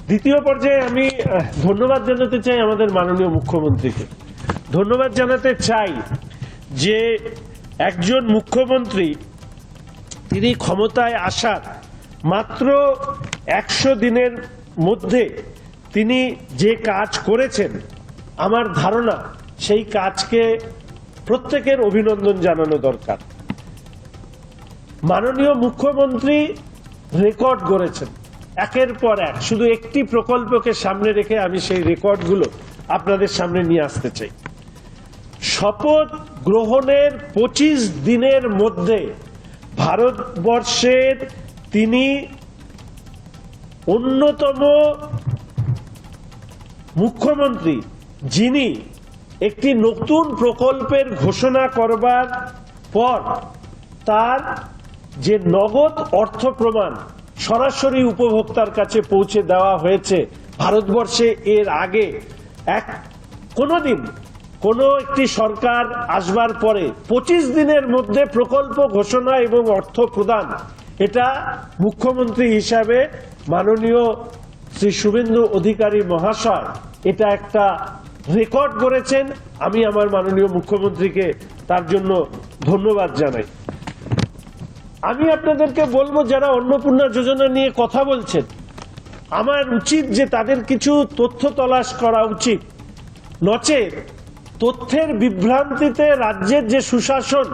দ্বিতীয় পর্যায়ে আমি ধন্যবাদ জানাতে চাই আমাদের মাননীয় মুখ্যমন্ত্রীকে। ধন্যবাদ জানাতে চাই যে একজন মুখ্যমন্ত্রী তিনি ক্ষমতায় আসার মাত্র 100 দিনের মধ্যে তিনি যে কাজ করেছেন, আমার ধারণা সেই কাজকে প্রত্যেকের অভিনন্দন জানানো দরকার। মাননীয় মুখ্যমন্ত্রী রেকর্ড গড়েছেন একের পর এক। শুধু একটি প্রকল্পকে সামনে রেখে আমি সেই রেকর্ডগুলো আপনাদের সামনে নিয়ে আসতে চাই। শপথ গ্রহণের 25 দিনের মধ্যে ভারতবর্ষের তিনি অন্যতম মুখ্যমন্ত্রী যিনি একটি নতুন প্রকল্পের ঘোষণা করবার পর তার যে নগদ অর্থ প্রমাণ সরাসরি উপভোক্তার কাছে পৌঁছে দেওয়া হয়েছে। ভারতবর্ষে এর আগে কোনোদিন কোন একটি সরকার আসবার পরে 25 দিনের মধ্যে প্রকল্প ঘোষণা এবং অর্থ প্রদান, এটা মুখ্যমন্ত্রী হিসাবে মাননীয় শ্রী শুভেন্দু অধিকারী মহাশয় এটা একটা রেকর্ড করেছেন। আমি আমার মাননীয় মুখ্যমন্ত্রীকে তার জন্য ধন্যবাদ জানাই। আমি আপনাদেরকে বলবো, যারা অন্নপূর্ণা যোজনা নিয়ে কথা বলছেন, আমার উচিত যে তাদের কিছু তথ্য তলাশ করা উচিত, নচেত তথ্যের বিভ্রান্তিতে রাজ্যের যে সুশাসন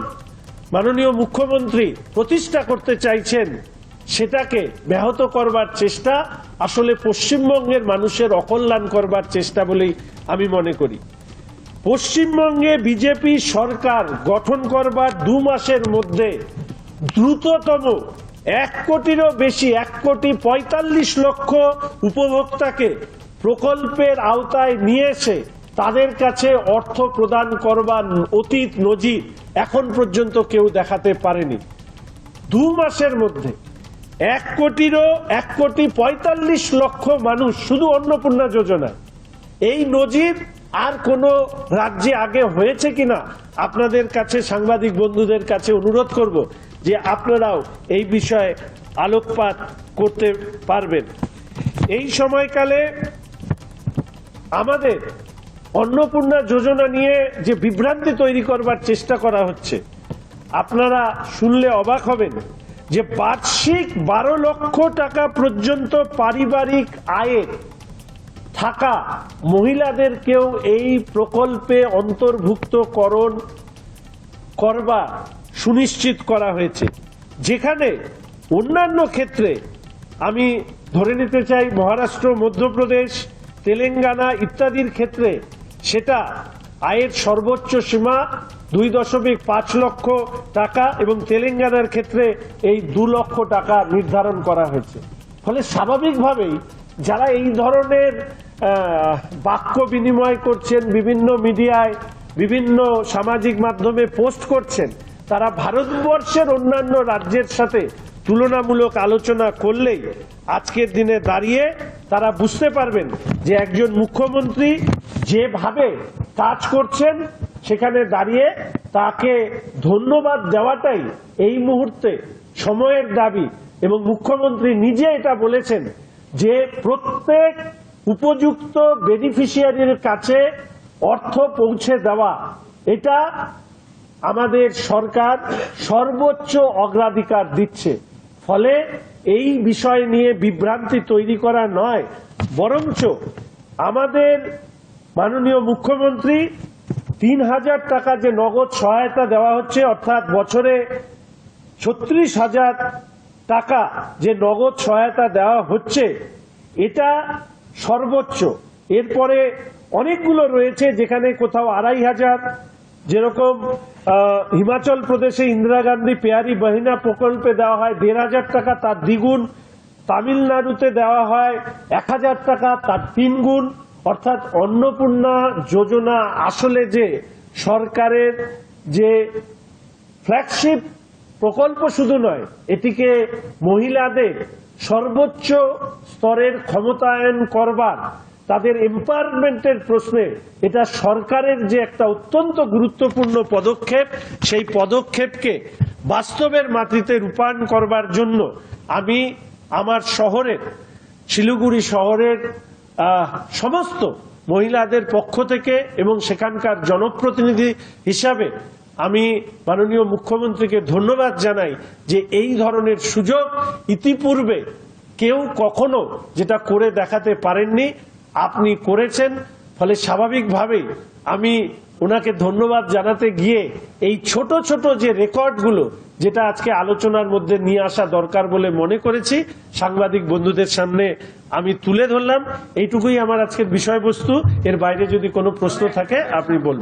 মাননীয় মুখ্যমন্ত্রী প্রতিষ্ঠা করতে চাইছেন সেটাকে ব্যাহত করবার চেষ্টা আসলে পশ্চিমবঙ্গের মানুষের অকল্যাণ করবার চেষ্টা বলেই আমি মনে করি। পশ্চিমবঙ্গে বিজেপি সরকার গঠন করবার 2 মাসের মধ্যে দ্রুততম 1 কোটিরও বেশি 1,45,00,000 উপভোক্তাকে প্রকল্পের আওতায় নিয়ে এসে তাদের কাছে অর্থ প্রদান করবার অতীত নজির এখন পর্যন্ত কেউ দেখাতে পারেনি। 2 মাসের মধ্যে 1,45,00,000 মানুষ শুধু অন্নপূর্ণা যোজনায়। এই নজির আর কোন রাজ্যে আগে হয়েছে কিনা আপনাদের কাছে, সাংবাদিক বন্ধুদের কাছে অনুরোধ করব যে আপনারাও এই বিষয়ে আলোকপাত করতে পারবেন। এই সময়কালে আমাদের অন্নপূর্ণা যোজনা নিয়ে যে বিভ্রান্তি তৈরি করবার চেষ্টা করা হচ্ছে, আপনারা শুনলে অবাক হবেন যে বার্ষিক 12 লক্ষ টাকা পর্যন্ত পারিবারিক আয়ে থাকা মহিলাদেরকেও এই প্রকল্পে অন্তর্ভুক্তকরণ করবার সুনিশ্চিত করা হয়েছে। যেখানে অন্যান্য ক্ষেত্রে আমি ধরে নিতে চাই মহারাষ্ট্র, মধ্যপ্রদেশ, তেলেঙ্গানা ইত্যাদির ক্ষেত্রে সেটা আয়ের সর্বোচ্চ সীমা 2.5 লক্ষ টাকা এবং তেলেঙ্গানার ক্ষেত্রে এই 2 লক্ষ টাকা নির্ধারণ করা হয়েছে। ফলে স্বাভাবিকভাবেই যারা এই ধরনের বাক্য বিনিময় করছেন, বিভিন্ন মিডিয়ায় বিভিন্ন সামাজিক মাধ্যমে পোস্ট করছেন, তারা ভারতবর্ষের অন্যান্য রাজ্যের সাথে তুলনামূলক আলোচনা করলেই আজকের দিনে দাঁড়িয়ে তারা বুঝতে পারবেন যে একজন মুখ্যমন্ত্রী যেভাবে কাজ করছেন সেখানে দাঁড়িয়ে তাকে ধন্যবাদ দেওয়াটাই এই মুহূর্তে সময়ের দাবি। এবং মুখ্যমন্ত্রী নিজে এটা বলেছেন যে প্রত্যেক উপযুক্ত বেনিফিশিয়ারির কাছে অর্থ পৌঁছে দেওয়া, এটা আমাদের সরকার সর্বোচ্চ অগ্রাধিকার দিচ্ছে। ফলে এই বিষয় নিয়ে বিভ্রান্তি তৈরি করা নয়, বরঞ্চ আমাদের মাননীয় মুখ্যমন্ত্রী 3,000 টাকা যে নগদ সহায়তা দেওয়া হচ্ছে, অর্থাৎ বছরে 36,000 টাকা যে নগদ সহায়তা দেওয়া হচ্ছে, এটা সর্বোচ্চ। এরপরে অনেকগুলো রয়েছে যেখানে কোথাও 2,500, যেরকম হিমাচল প্রদেশে ইন্দিরা গান্ধী পেয়ারি বহিনা প্রকল্পে দেওয়া হয় 1,500 টাকা, তার দ্বিগুণ। তামিলনাড়ুতে দেওয়া হয় 1,000 টাকা, তার 3 গুণ। অর্থাৎ অন্নপূর্ণা যোজনা আসলে যে সরকারের যে ফ্ল্যাগশিপ প্রকল্প শুধু নয়, এটিকে মহিলাদের সর্বোচ্চ স্তরের ক্ষমতায়ন করবার, তাদের এম্পাওয়ারমেন্টের প্রশ্নে এটা সরকারের যে একটা অত্যন্ত গুরুত্বপূর্ণ পদক্ষেপ, সেই পদক্ষেপকে বাস্তবের মাটিতে রূপায়ণ করবার জন্য আমি আমার শহরের শিলিগুড়ি শহরের সমস্ত মহিলাদের পক্ষ থেকে এবং সেখানকার জনপ্রতিনিধি হিসাবে আমি মাননীয় মুখ্যমন্ত্রীকে ধন্যবাদ জানাই যে এই ধরনের সুযোগ ইতিপূর্বে কেউ কখনো যেটা করে দেখাতে পারেননি, আপনি করেছেন। ফলে স্বাভাবিকভাবেই আমি ওনাকে ধন্যবাদ জানাতে গিয়ে এই ছোট ছোট যে রেকর্ডগুলো যেটা আজকে আলোচনার মধ্যে নিয়ে আসা দরকার বলে মনে করেছি, সাংবাদিক বন্ধুদের সামনে আমি তুলে ধরলাম। এইটুকুই আমার আজকের বিষয়বস্তু। এর বাইরে যদি কোনো প্রশ্ন থাকে আপনি বলবেন।